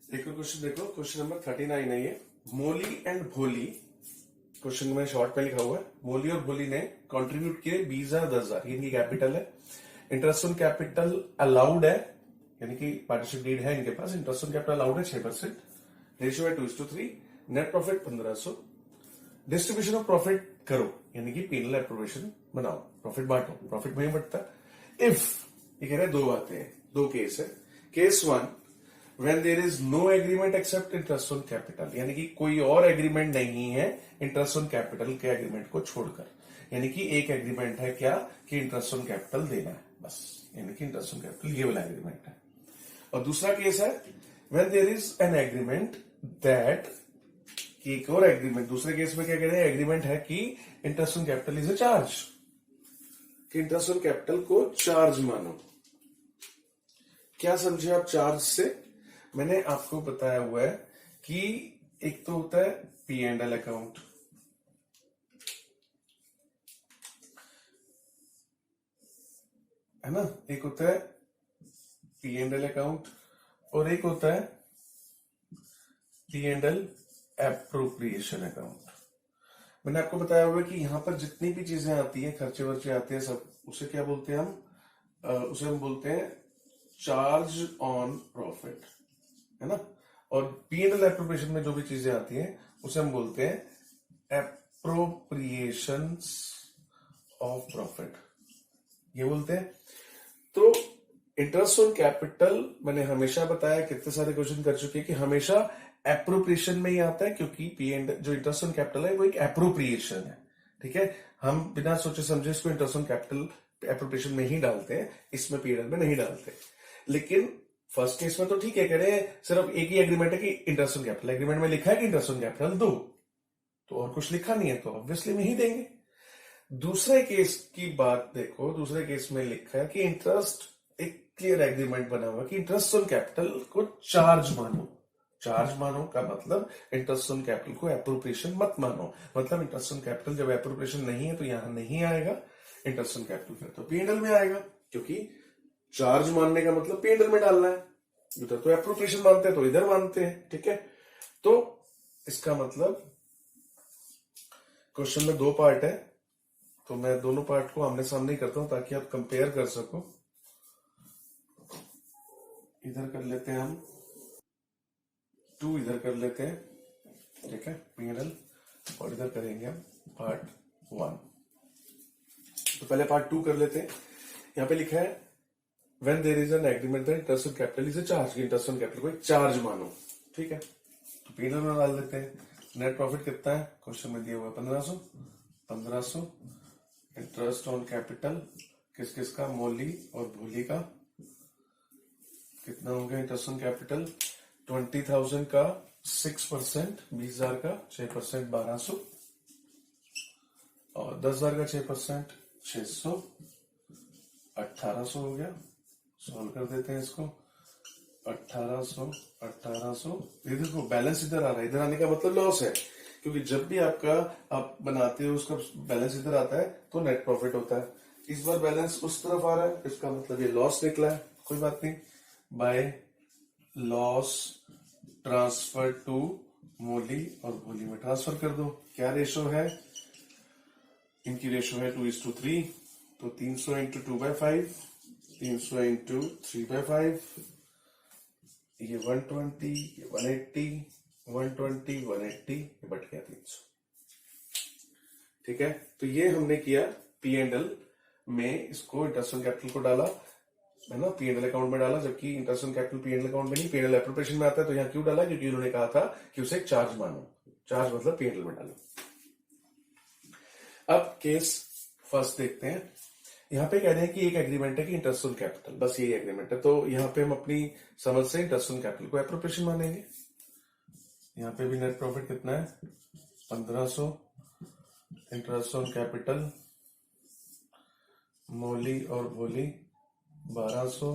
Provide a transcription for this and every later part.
एक और क्वेश्चन देखो, क्वेश्चन नंबर 39 है ये। मोली एंड भोली, क्वेश्चन में शॉर्ट में लिखा हुआ है, मोली और भोली ने कंट्रीब्यूट किए 20,000 10,000, इनकी कैपिटल है। इंटरेस्ट ऑन कैपिटल अलाउड है, यानी कि पार्टनरशिप डीड है इनके पास। इंटरेस्ट ऑन कैपिटल अलाउड है 6%, रेशियो है 2:3, net profit 1500। Distribution of profit करो, यानी कि पीनल एप्रोप्रिएशन बनाओ, प्रॉफिट बांटो, प्रॉफिट वहीं बढ़ता है। इफ ये कह रहे हैं दो बातें हैं, दो केस है। Case 1, when there is no agreement except interest on capital, यानी कि कोई और एग्रीमेंट नहीं है इंटरेस्ट ऑन कैपिटल के एग्रीमेंट को छोड़कर, यानी कि एक एग्रीमेंट है क्या कि इंटरेस्ट ऑन कैपिटल देना है बस, यानी कि इंटरेस्ट ऑन कैपिटल ये वाला एग्रीमेंट है। और दूसरा केस है when there is an agreement that, कि एक और एग्रीमेंट, दूसरे केस में क्या कह रहे हैं, एग्रीमेंट है कि interest on capital is a charge, कि इंटरेस्ट ऑन कैपिटल को चार्ज मानो। क्या समझे आप चार्ज से? मैंने आपको बताया हुआ है कि एक तो होता है P&L अकाउंट, है ना, एक होता है P&L अकाउंट और एक होता है P&L एप्रोप्रिएशन अकाउंट। मैंने आपको बताया हुआ है कि यहां पर जितनी भी चीजें आती हैं, खर्चे वर्चे आते हैं सब, उसे क्या बोलते हैं हम? उसे हम बोलते हैं चार्ज ऑन प्रॉफिट, है ना। और P&L एप्रोप्रिएशन में जो भी चीजें आती हैं उसे हम बोलते हैं एप्रोप्रिएशन ऑफ प्रॉफिट, ये बोलते हैं। तो इंटरेस्ट ऑन कैपिटल मैंने हमेशा बताया, कितने सारे क्वेश्चन कर चुके हैं, कि हमेशा एप्रोप्रिएशन में ही आता है, क्योंकि जो इंटरेस्ट ऑन कैपिटल है वो एक एप्रोप्रिएशन है, ठीक है। हम बिना सोचे समझे इसको इंटरेस्ट ऑन कैपिटल एप्रोप्रिएशन में ही डालते हैं, इसमें P&L में नहीं डालते। लेकिन फर्स्ट केस में तो ठीक है, कह रहे हैं सिर्फ एक ही एग्रीमेंट है कि इंटरेस्ट ऑन कैपिटल, एग्रीमेंट में लिखा है कि इंटरेस्ट ऑन कैपिटल दो, तो और कुछ लिखा नहीं है तो ऑब्वियसली में ही देंगे। दूसरे केस की बात देखो, दूसरे केस में लिखा है कि इंटरेस्ट, एक क्लियर एग्रीमेंट बना हुआ कि इंटरेस्ट ऑन कैपिटल को चार्ज मानो। चार्ज मानो का मतलब इंटरेस्ट ऑन कैपिटल को एप्रोप्रिएशन मत मानो, मतलब इंटरेस्ट ऑन कैपिटल जब एप्रोप्रिएशन नहीं है तो यहां नहीं आएगा, इंटरेस्ट ऑन कैपिटल फिर तो P&L में आएगा, क्योंकि चार्ज मानने का मतलब P&L में डालना है, उधर तो एप्रोप्रिएशन मानते हैं तो इधर मानते हैं, ठीक है। तो इसका मतलब क्वेश्चन में दो पार्ट है, तो मैं दोनों पार्ट को आमने सामने ही करता हूं ताकि आप कंपेयर कर सको। इधर कर लेते हैं हम 2, इधर कर लेते हैं, ठीक है, P&L, और इधर करेंगे हम पार्ट 1। तो पहले पार्ट 2 कर लेते हैं। यहां पे लिखा है when there is an agreement that interest on capital is a charge, interest on capital को एक चार्ज मानो, ठीक है। तो P&L में डाल देते हैं। नेट प्रॉफिट कितना है क्वेश्चन में दिया हुआ? 1500। इंटरेस्ट ऑन कैपिटल किस किस का? मोली और भोली का। कितना हो गया इंटरेस्ट ऑन कैपिटल? 20,000 का 6%, 20,000 का 6% 1200, और 10,000 का 6% 600, 1800 हो गया। सॉल्व कर देते हैं इसको। 1800 ये देखो बैलेंस इधर आ रहा है, इधर आने का मतलब लॉस है, क्योंकि जब भी आप बनाते हो उसका बैलेंस इधर आता है तो नेट प्रॉफिट होता है। इस बार बैलेंस उस तरफ आ रहा है, इसका मतलब ये लॉस निकला है, कोई बात नहीं। बाय लॉस ट्रांसफर टू मोली और भोली में ट्रांसफर कर दो। क्या रेशो है इनकी? रेशो है 2:3, तो 300 इंटू 2/5, 300 इंटू 3/5, ये 120, ये 180, 120, 180, ये बट गया 300, ठीक है। तो ये हमने किया P&L में, इसको इंटरेस्ट ऑन कैपिटल को डाला, है ना, P&L अकाउंट में डाला, जबकि interest on capital P&L account में नहीं, P&L एप्रोप्रिएशन में आता है। तो यहाँ क्यों डाला? क्योंकि उन्होंने कहा था कि उसे एक चार्ज मानो, चार्ज मतलब P&L में डालो। अब केस फर्स्ट देखते हैं। यहाँ पे कह रहे हैं कि एक एग्रीमेंट है कि इंटरेस्ट ऑन कैपिटल, बस यही एग्रीमेंट है, तो यहाँ पे हम अपनी समझ से इंटरेस्ट ऑन कैपिटल को एप्रोप्रिएशन मानेंगे। यहाँ पे भी नेट प्रॉफिट कितना है? 1500, इंटरेस्ट ऑन कैपिटल मोली और भोली 1200,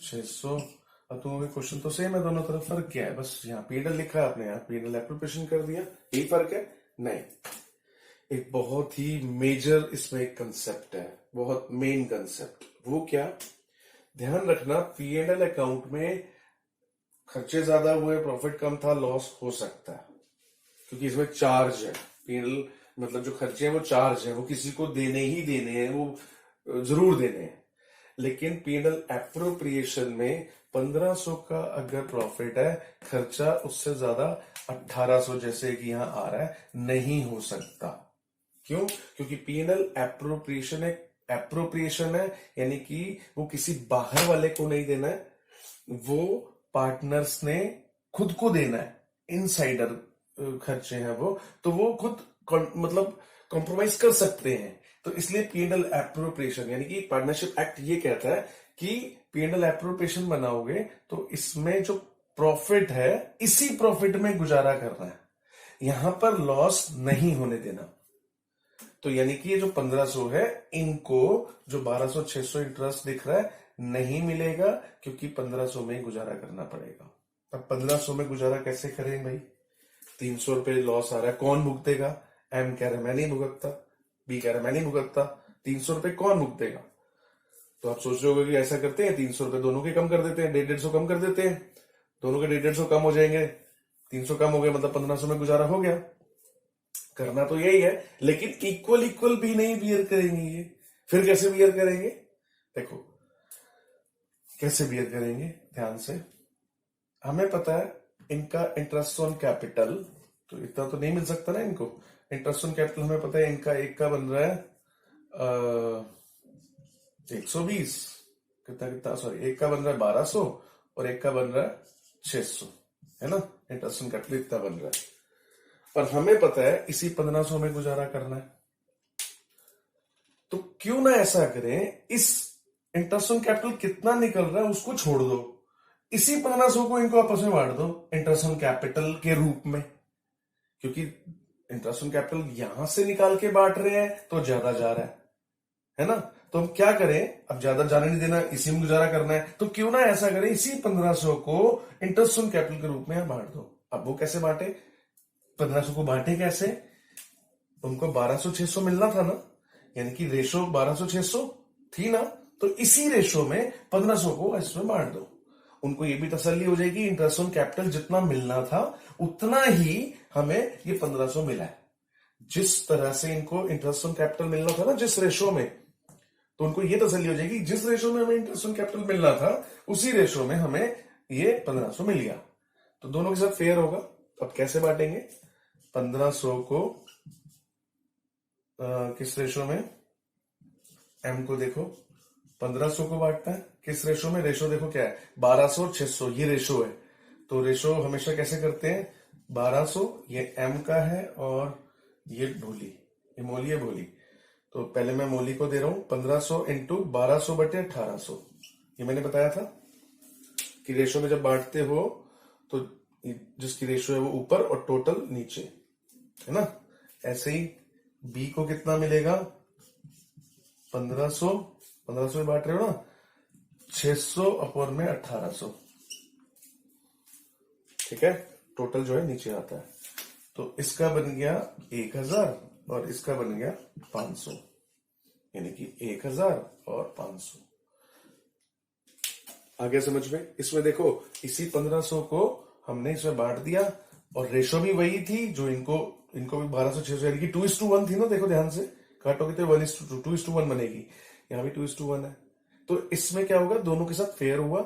600। अब तुम्हें क्वेश्चन तो सेम है, दोनों तरफ फर्क क्या है? बस यहाँ P&L लिखा है आपने, यहाँ P&L एप्रोप्रिएशन कर दिया, यही फर्क है? नहीं, एक बहुत ही मेजर इसमें एक कंसेप्ट है, बहुत मेन कंसेप्ट। वो क्या? ध्यान रखना, P&L अकाउंट में खर्चे ज्यादा हुए, प्रॉफिट कम था, लॉस हो सकता है, क्योंकि इसमें चार्ज है। पीएनएल मतलब जो खर्चे हैं वो चार्ज है, वो किसी को देने ही देने हैं, वो जरूर देने हैं। लेकिन पीएनएल एप्रोप्रिएशन में 1500 का अगर प्रॉफिट है, खर्चा उससे ज्यादा 1800 जैसे कि यहां आ रहा है नहीं हो सकता। क्यों? क्योंकि पीएनएल एप्रोप्रिएशन है, यानी कि वो किसी बाहर वाले को नहीं देना है, वो पार्टनर्स ने खुद को देना है। इनसाइडर खर्चे हैं वो, वो खुद मतलब कॉम्प्रोमाइज कर सकते हैं। तो इसलिए पीएनएल एप्रोप्रिएशन यानी कि पार्टनरशिप एक्ट ये कहता है कि पीएनएल एप्रोप्रिएशन बनाओगे तो इसमें जो प्रॉफिट है, इसी प्रॉफिट में गुजारा करना है, यहां पर लॉस नहीं होने देना। तो यानी कि ये जो 1500 है, इनको जो 1200 600 इंटरेस्ट दिख रहा है नहीं मिलेगा, क्योंकि 1500 में ही गुजारा करना पड़ेगा। अब 1500 में गुजारा कैसे करें भाई? 300 रुपए लॉस आ रहा है, कौन भुगतेगा? एम कह रहा है मैं नहीं भुगतता, बी कह रहा है मैं नहीं भुगतता, 300 रुपए कौन भुगतेगा? तो आप सोच रहे होगे कि ऐसा करते हैं, 300 रुपए दोनों के कम कर देते हैं, 150 कम कर देते हैं, दोनों के 150 कम हो जाएंगे, 300 कम हो गया, मतलब 1500 में गुजारा हो गया। करना तो यही है, लेकिन इक्वल इक्वल भी नहीं बियर करेंगे ये। फिर कैसे बियर करेंगे? देखो कैसे बियर करेंगे, ध्यान से। हमें पता है इनका इंटरेस्ट ऑन कैपिटल, तो इतना तो नहीं मिल सकता ना इनको। इंटरेस्ट ऑन कैपिटल हमें पता है इनका एक का बन रहा है 120, कितना कितना, सॉरी, एक का बन रहा है 1200 और एक का बन रहा है 600, है ना। इंटरेस्ट ऑन कैपिटल इतना बन रहा है, और हमें पता है इसी 1500 में गुजारा करना है। तो क्यों ना ऐसा करें, इस इंटरेस्ट ऑन कैपिटल कितना निकल रहा है उसको छोड़ दो, इसी 1500 को इनको आपस में बांट दो इंटरेस्ट ऑन कैपिटल के रूप में, क्योंकि इंटरेस्ट ऑन कैपिटल यहां से निकाल के बांट रहे हैं तो ज्यादा जा रहा है ना। तो हम क्या करें, अब ज्यादा जाने नहीं देना, इसी में गुजारा करना है, तो क्यों ना ऐसा करें, इसी 1500 को इंटरेस्ट ऑन कैपिटल के रूप में बांट दो। अब वो कैसे बांटे, 1500 को बांटे कैसे? उनको 1200 600 मिलना था ना, यानी कि रेशो 1200 600 थी ना, तो इसी रेशो में 1500 को इसमें बांट दो। उनको ये भी तसल्ली हो जाएगी इंटरेस्ट ऑन कैपिटल जितना मिलना था उतना ही हमें ये 1500 मिला है। जिस तरह से इनको इंटरेस्ट ऑन कैपिटल मिलना था ना, जिस रेशो में, तो उनको ये तसल्ली हो जाएगी जिस रेशो में हमें इंटरेस्ट ऑन कैपिटल मिलना था उसी रेशो में हमें ये 1500 मिल गया, तो दोनों के साथ फेयर होगा। अब कैसे बांटेंगे 1500 को किस रेशो में? एम को देखो, 1500 को बांटना है किस रेशो में? रेशो देखो क्या है, 1200 600, ये रेशो है। तो रेशो हमेशा कैसे करते हैं, 1200 ये एम का है और ये भोली, ये मोली है भोली। तो पहले मैं मोली को दे रहा हूं 1500 इंटू 1200 बटे 1800। ये मैंने बताया था कि रेशो में जब बांटते हो तो जिसकी रेशो है वो ऊपर और टोटल नीचे, है ना। ऐसे ही बी को कितना मिलेगा, 1500 में बांट रहे हो ना, 600 अपॉन में 1800, ठीक है। टोटल जो है नीचे आता है, तो इसका बन गया 1000 और इसका बन गया 500, यानी कि 1000 और 500। आगे समझ में? इसमें देखो इसी 1500 को हमने इसमें बांट दिया, और रेशो भी वही थी जो इनको भी 1200 600, यानी कि 2:1 थी ना। देखो ध्यान से, काटोगे तो 1:2 2:1 बनेगी, यहां भी 2:1 है। तो इसमें क्या होगा, दोनों के साथ फेयर हुआ,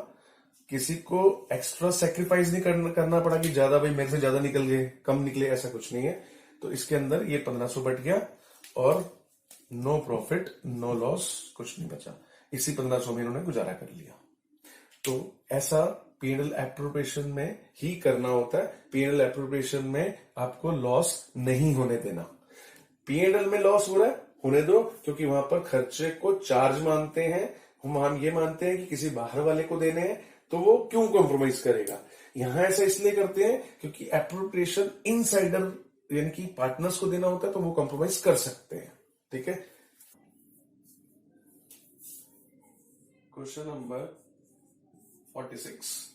किसी को एक्स्ट्रा सेक्रीफाइस नहीं करना पड़ा कि ज्यादा भाई मेरे से ज्यादा निकल गए कम निकले, ऐसा कुछ नहीं है। तो इसके अंदर ये 1500 बट गया और नो प्रॉफिट नो लॉस, कुछ नहीं बचा, इसी 1500 में इन्होंने गुजारा कर लिया। तो ऐसा पीएनएल एप्रोप्रिएशन में ही करना होता है। पीएनएल एप्रोप्रिएशन में आपको लॉस नहीं होने देना। पीएनएल में लॉस हो रहा है, होने दो, क्योंकि वहां पर खर्चे को चार्ज मानते हैं, हम ये मानते हैं कि किसी बाहर वाले को देने हैं, तो वो क्यों कॉम्प्रोमाइज करेगा। यहां ऐसा इसलिए करते हैं क्योंकि एप्रोप्रिएशन इनसाइडर यानी कि पार्टनर्स को देना होता है, तो वो कॉम्प्रोमाइज कर सकते हैं, ठीक है। Question number 46,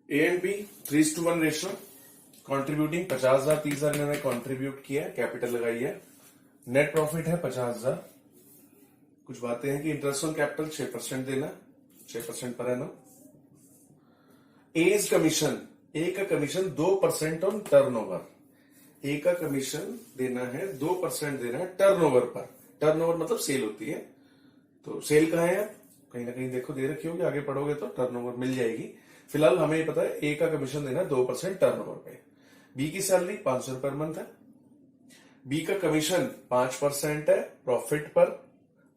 A and B 3:1 ratio, contributing 50,000 30,000 इन्होंने कॉन्ट्रीब्यूट किया, कैपिटल लगाई है, नेट प्रॉफिट है 50,000। कुछ बातें हैं कि इंटरेस्ट ऑन कैपिटल 6% देना, 6% पर है ना। एज कमीशन, ए का कमीशन 2% ऑन टर्नओवर। ए का कमीशन देना है 2% देना है टर्नओवर पर। टर्नओवर मतलब सेल होती है, तो सेल कहाँ है, कहीं ना कहीं देखो दे रखी होगी, आगे पढ़ोगे तो टर्नओवर मिल जाएगी। फिलहाल हमें ये पता है ए का कमीशन देना है 2% टर्नओवर पे। बी की सैलरी 500 पर मंथ है। बी का कमीशन 5% है प्रॉफिट पर,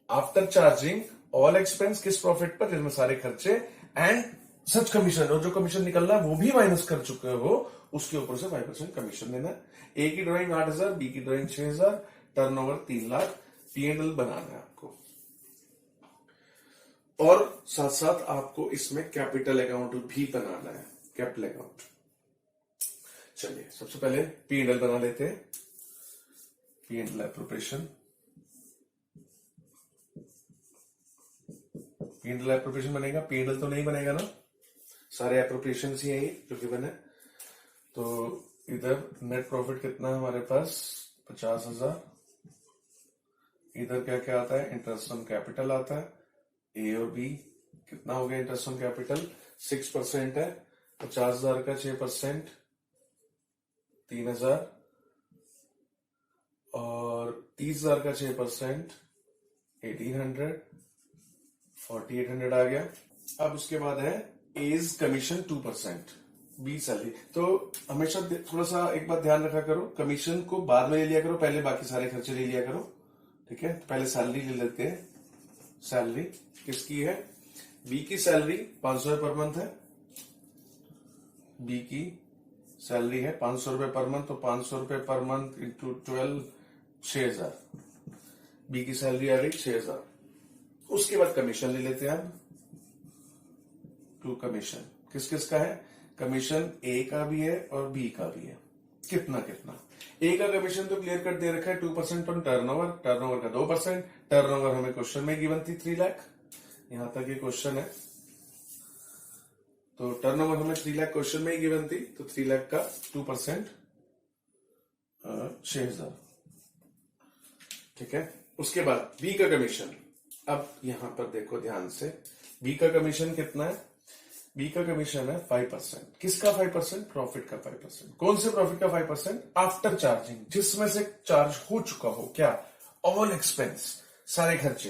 आफ्टर चार्जिंग ऑल एक्सपेंस। किस प्रॉफिट पर, जिसमें सारे खर्चे एंड सच कमीशन, और जो कमीशन निकल रहा है वो भी माइनस कर चुके हो, उसके ऊपर से 5% कमीशन देना है। ए की ड्राइंग 8,000, बी की ड्राइंग 6,000, टर्नओवर 3 लाख, P&L बनाना है आपको। और साथ साथ आपको इसमें कैपिटल अकाउंट भी बनाना है, कैपिटल अकाउंट। चलिए सबसे पहले P&L बना लेते हैं। P&L एप्रोप्रिएशन, P&L एप्रोप्रिएशन बनेगा, P&L तो नहीं बनेगा ना, सारे एप्रोप्रिएशन ही है जो कि बने। तो इधर नेट प्रॉफिट कितना है हमारे पास, 50,000। इधर क्या क्या आता है, इंटरेस्ट ऑन कैपिटल आता है। ए और बी कितना हो गया, इंटरेस्ट ऑन कैपिटल 6% है, 50,000 का 6% 3,000, और 30,000 का 6% 1,800, 4,800 आ गया। अब उसके बाद है एज कमीशन 2%, बी सैलरी। तो हमेशा थोड़ा सा एक बात ध्यान रखा करो, कमीशन को बाद में ले लिया करो, पहले बाकी सारे खर्चे ले लिया करो, ठीक है। तो पहले सैलरी ले लेते हैं। सैलरी किसकी है, बी की सैलरी 500 पर मंथ है। बी की सैलरी है 500 रुपए पर मंथ, तो 500 रुपए पर मंथ इंटू 12 6,000। बी की सैलरी आ गई 6,000। उसके बाद कमीशन ले लेते हैं हम, टू कमीशन। किस किस का है, कमीशन ए का भी है और बी का भी है। कितना कितना, ए का कमीशन तो क्लियर कट दे रखा है 2% ऑन टर्नओवर, टर्नओवर का 2%। टर्नओवर हमें क्वेश्चन में गिवन थी 3 लाख, यहां तक ये क्वेश्चन है। तो टर्नओवर हमें 3 लाख क्वेश्चन में ही गिवन थी, तो 3 लाख का 2% 6,000, ठीक है। उसके बाद बी का कमीशन, अब यहां पर देखो ध्यान से, बी का कमीशन कितना है, बी का कमीशन है 5%। किसका 5%, प्रॉफिट का 5%। कौन से प्रॉफिट का 5%, आफ्टर चार्जिंग, जिसमें से चार्ज हो चुका हो, क्या, ऑल एक्सपेंस, सारे खर्चे,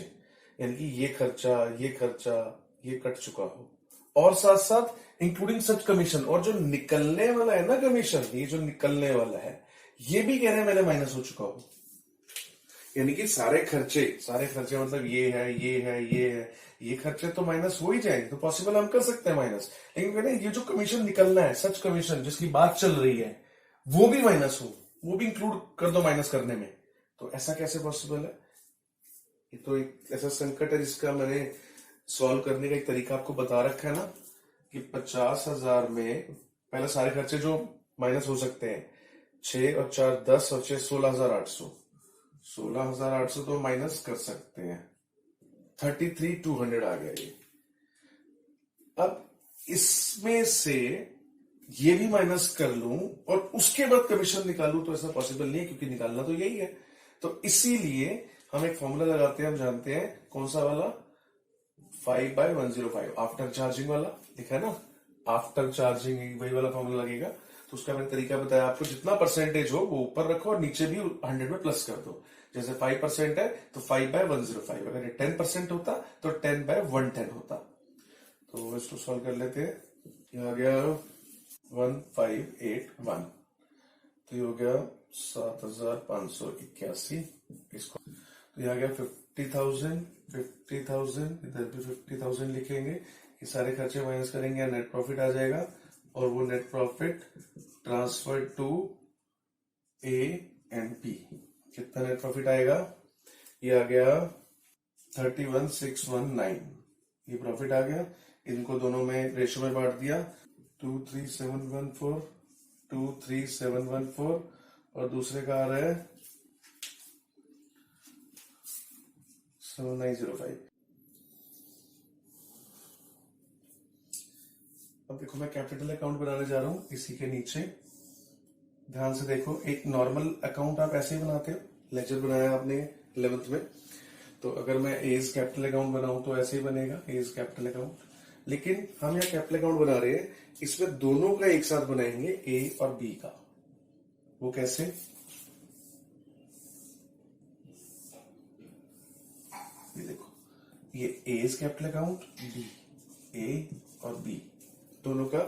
यानी कि ये खर्चा ये खर्चा ये कट चुका हो, और साथ साथ इंक्लूडिंग सच कमीशन, और जो निकलने वाला है ना कमीशन, ये जो निकलने वाला है ये भी कह रहे हैं मैंने माइनस हो चुका हो। यानी कि सारे खर्चे मतलब ये है ये है ये है, ये खर्चे तो माइनस हो ही जाएंगे, तो पॉसिबल हम कर सकते हैं माइनस। लेकिन कहते हैं ये जो कमीशन निकलना है, सच कमीशन जिसकी बात चल रही है, वो भी माइनस हो, वो भी इंक्लूड कर दो माइनस करने में, तो ऐसा कैसे पॉसिबल है। ये तो एक ऐसा संकट है जिसका मैंने सॉल्व करने का एक तरीका आपको बता रखा है ना, कि 50,000 में पहले सारे खर्चे जो माइनस हो सकते हैं, 6 और 4 10 और 6 16,800, 16,800 तो माइनस कर सकते हैं, 33,200 आ गया ये। अब इसमें से ये भी माइनस कर लूं और उसके बाद कमीशन निकालूं, तो ऐसा पॉसिबल नहीं है, क्योंकि निकालना तो यही है। तो इसीलिए हम एक फॉर्मूला लगाते हैं, हम जानते हैं कौन सा वाला, 5/105, आफ्टर चार्जिंग वाला लिखा है ना, आफ्टर चार्जिंग वही वाला फॉर्मूला लगेगा। तो उसका मैंने तरीका बताया आपको, जितना परसेंटेज हो वो ऊपर रखो और नीचे भी 100 में प्लस कर दो। जैसे 5% है तो 5/105, अगर ये 10% होता तो 10/110 होता। तो इसको सॉल्व कर लेते हैं। ये आ गया 1581, तो ये हो गया 7,581। इसको तो ये आ गया 50,000, 50,000, इधर भी 50,000 लिखेंगे, ये सारे खर्चे माइनस करेंगे, नेट प्रॉफिट आ जाएगा, और वो net profit transfer to A and B. कितना नेट प्रॉफिट आएगा, ये आ गया 31,619, ये प्रॉफिट आ गया। इनको दोनों में रेशियो में बांट दिया, 23714, 23714, और दूसरे का आ रहा है 7905। अब देखो मैं कैपिटल अकाउंट बनाने जा रहा हूं, इसी के नीचे ध्यान से देखो, एक नॉर्मल अकाउंट आप ऐसे ही बनाते हो, लेजर बनाया आपने 11th में, तो अगर मैं एज कैपिटल अकाउंट बनाऊं तो ऐसे ही बनेगा, एज कैपिटल अकाउंट। लेकिन हम यहाँ कैपिटल अकाउंट बना रहे हैं, इसमें दोनों का एक साथ बनाएंगे, ए और बी का। वो कैसे? ये देखो, ये ए इज कैपिटल अकाउंट, बी, ए और बी दोनों का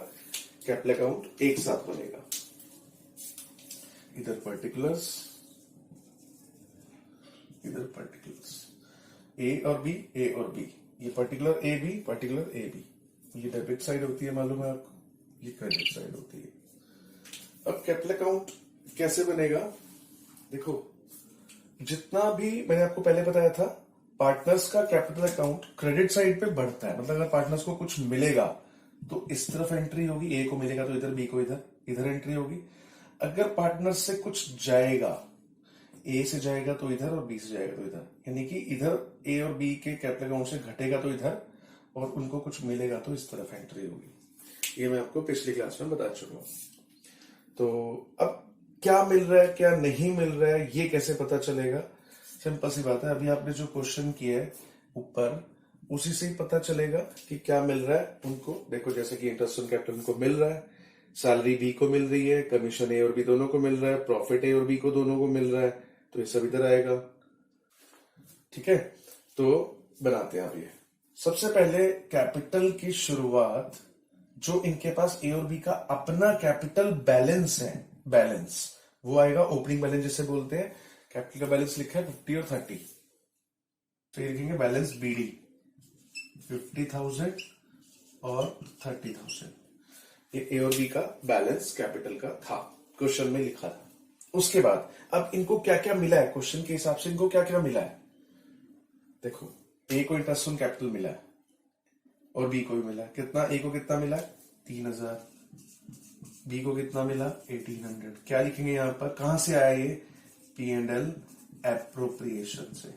कैपिटल अकाउंट एक साथ बनेगा। इधर पर्टिकुलर्स, इधर पर्टिकुलर्स, ए और बी, ए और बी, ये particular A B, particular A B. ये डेबिट साइड होती है, मालूम है आपको, ये क्रेडिट साइड होती है। अब कैपिटल अकाउंट कैसे बनेगा? देखो, जितना भी मैंने आपको पहले बताया था, पार्टनर्स का कैपिटल अकाउंट क्रेडिट साइड पे बढ़ता है। मतलब अगर पार्टनर्स को कुछ मिलेगा तो इस तरफ एंट्री होगी, ए को मिलेगा तो इधर, बी को इधर, इधर एंट्री होगी। अगर पार्टनर्स से कुछ जाएगा, ए से जाएगा तो इधर और बी से जाएगा तो इधर, यानी कि इधर ए और बी के कैपिटल अकाउंट से घटेगा तो इधर, और उनको कुछ मिलेगा तो इस तरफ एंट्री होगी। ये मैं आपको पिछली क्लास में बता चुका हूं। तो अब क्या मिल रहा है क्या नहीं मिल रहा है, ये कैसे पता चलेगा? सिंपल सी बात है, अभी आपने जो क्वेश्चन किया है ऊपर, उसी से ही पता चलेगा कि क्या मिल रहा है उनको। देखो, जैसे कि इंटरेस्ट ऑन कैपिटल उनको मिल रहा है, सैलरी बी को मिल रही है, कमीशन ए और बी दोनों को मिल रहा है, प्रॉफिट ए और बी को दोनों को मिल रहा है, तो ये सब इधर आएगा। ठीक है, तो बनाते हैं आप ये। सबसे पहले कैपिटल की शुरुआत, जो इनके पास ए और बी का अपना कैपिटल बैलेंस है, बैलेंस वो आएगा ओपनिंग बैलेंस जिसे बोलते हैं। कैपिटल का बैलेंस लिखा है 50 और 30, तो ये लिखेंगे बैलेंस बीडी, 50,000 और 30,000। ये ए और बी का बैलेंस कैपिटल का था, क्वेश्चन में लिखा था। उसके बाद अब इनको क्या क्या मिला है, क्वेश्चन के हिसाब से इनको क्या क्या मिला है। देखो, ए को इंटरेस्ट ऑन कैपिटल मिला है और बी को भी मिला है। कितना? ए को कितना मिला है? 3,000। बी को कितना मिला? 1,800। क्या लिखेंगे यहां पर? कहां से आया ये? पी एंड एल एप्रोप्रिएशन से।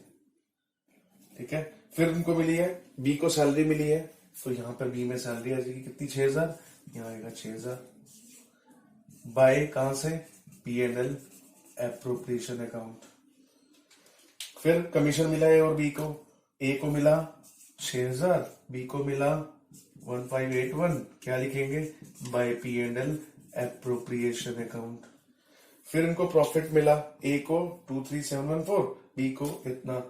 ठीक है, फिर इनको मिली है, बी को सैलरी मिली है, तो यहां पर बी में सैलरी आ जाएगी कितनी? 6,000। यहां आएगा 6,000 बाय कहां से? P and L appropriation account. फिर कमीशन मिला है और बी को, ए को मिला 6,000, बी को मिला 1581। क्या लिखेंगे? By P and L appropriation account. फिर इनको प्रॉफिट मिला, ए को 23,714, बी को इतना,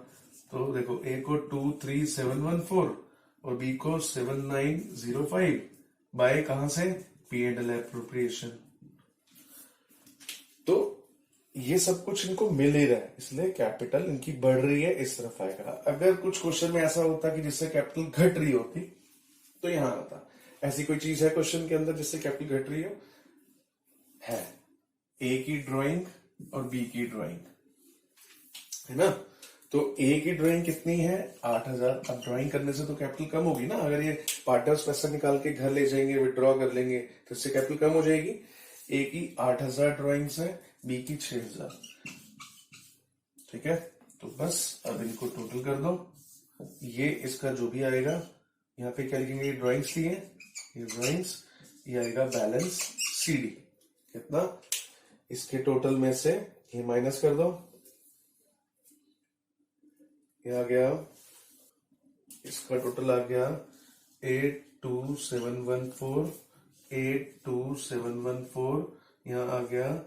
तो देखो ए को 23,714 और बी को 7,905, बाय कहां से? P and L appropriation. तो ये सब कुछ इनको मिल ही रहा है, इसलिए कैपिटल इनकी बढ़ रही है, इस तरफ आएगा। अगर कुछ क्वेश्चन में ऐसा होता कि जिससे कैपिटल घट रही होती तो यहां आता। ऐसी कोई चीज है क्वेश्चन के अंदर जिससे कैपिटल घट रही हो? है, ए की ड्राइंग और बी की ड्राइंग, है ना। तो ए की ड्राइंग कितनी है? 8,000। अब ड्राइंग करने से तो कैपिटल कम होगी ना। अगर ये पार्टनर्स पैसा निकाल के घर ले जाएंगे, विड्रॉ कर लेंगे, तो इससे कैपिटल कम हो जाएगी। ए की 8,000 ड्राइंग्स है, बी की 6,000। ठीक है, तो बस अब इनको टोटल कर दो। ये इसका जो भी आएगा, यहाँ पे क्या लिखेंगे? ये ड्राइंग्स ली है, ये ड्राइंग्स, ये आएगा बैलेंस सीडी। कितना? इसके टोटल में से ये माइनस कर दो, ये आ गया, इसका टोटल आ गया 82714, 82714, यहाँ आ गया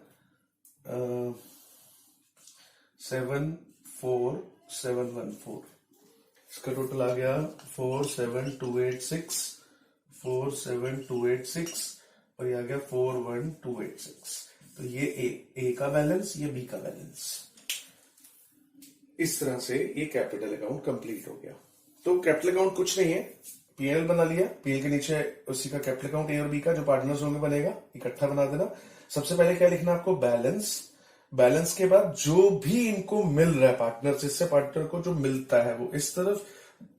74714। इसका टोटल आ गया 47286, 47286, और ये आ गया 41286। तो ये ए का बैलेंस, ये बी का बैलेंस। इस तरह से ये कैपिटल अकाउंट कंप्लीट हो गया। तो कैपिटल अकाउंट कुछ नहीं है, पीएल बना लिया, पीएल के नीचे उसी का कैपिटल अकाउंट ए और बी का जो पार्टनर्स होंगे बनेगा, इकट्ठा बना देना। सबसे पहले क्या लिखना आपको? बैलेंस। बैलेंस के बाद जो भी इनको मिल रहा है पार्टनर, जिससे पार्टनर को जो मिलता है वो इस तरफ,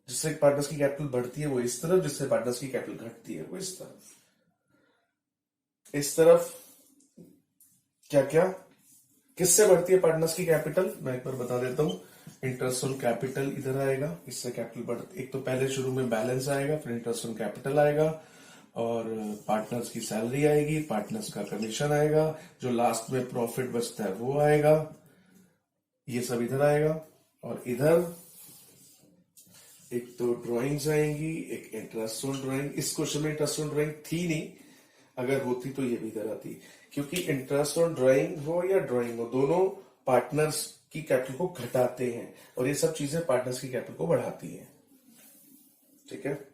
जिससे पार्टनर्स की कैपिटल बढ़ती है वो इस तरफ, जिससे पार्टनर्स की कैपिटल घटती है वो इस तरफ। इस तरफ क्या क्या, किससे बढ़ती है पार्टनर्स की कैपिटल? मैं एक बार बता देता हूं। इंटरेस्ट ऑन कैपिटल इधर आएगा, इससे कैपिटल बढ़ती, एक तो पहले शुरू में बैलेंस आएगा, फिर इंटरेस्ट ऑन कैपिटल आएगा, और पार्टनर्स की सैलरी आएगी, पार्टनर्स का कमीशन आएगा, जो लास्ट में प्रॉफिट बचता है वो आएगा, ये सब इधर आएगा, और इधर एक तो ड्राइंग्स आएंगी, एक इंटरेस्ट ऑन ड्राइंग। इस क्वेश्चन में इंटरेस्ट ऑन ड्राइंग थी नहीं, अगर होती तो ये भी इधर आती, क्योंकि इंटरेस्ट ऑन ड्राइंग हो या ड्राइंग हो, दोनों पार्टनर्स की कैपिटल को घटाते हैं और ये सब चीजें पार्टनर्स की कैपिटल को बढ़ाती हैं। ठीक है।